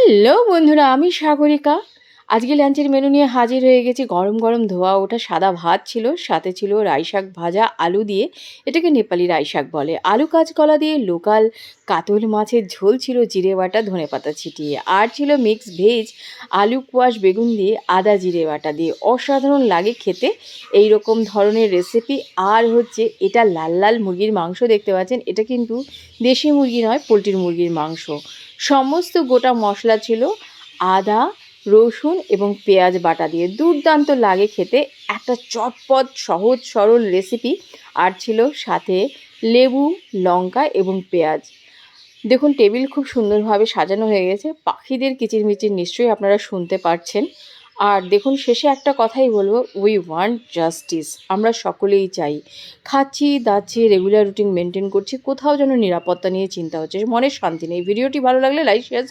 Hello বন্ধুরা, আমি সাগরিকা। আজকে লাঞ্চের মেনু নিয়ে হাজির হয়ে গেছি। গরম গরম ধোয়া ওঠা সাদা ভাত ছিল, সাথে ছিল রাই শাক ভাজা আলু দিয়ে। এটাকে নেপালি রাই শাক বলে। আলু কাঁচকলা দিয়ে লোকাল কাতল মাছের ঝোল ছিল, জিরে বাটা ধনেপাতা ছিটিয়ে। আর ছিল মিক্স ভেজ, আলু কোয়াশ বেগুন দিয়ে আদা জিরে বাটা দিয়ে। অসাধারণ লাগে খেতে এই রকম ধরনের রেসিপি। আর হচ্ছে এটা লাল লাল মুরগির মাংস দেখতে পাচ্ছেন, এটা কিন্তু দেশি মুরগি নয়, পোলট্রির মুরগির মাংস। সমস্ত গোটা মশলা ছিল, আদা রসুন এবং পেঁয়াজ বাটা দিয়ে। দুর্দান্ত লাগে খেতে, একটা চটপট সহজ সরল রেসিপি। আর ছিল সাথে লেবু, লঙ্কা এবং পেঁয়াজ। দেখুন টেবিল খুব সুন্দরভাবে সাজানো হয়ে গেছে। পাখিদের কিচিরমিচির নিশ্চয়ই আপনারা শুনতে পারছেন। আর দেখুন শেষে একটা কথাই বলবো, উই ওয়ান্ট জাস্টিস। আমরা সকলেই চাই, খাচ্ছি দাচ্ছি, রেগুলার রুটিন মেনটেন করছি, কোথাও যেন নিরাপত্তা নিয়ে চিন্তা হচ্ছে, মনের শান্তি নেই। ভিডিওটি ভালো লাগলে লাইক শেয়ার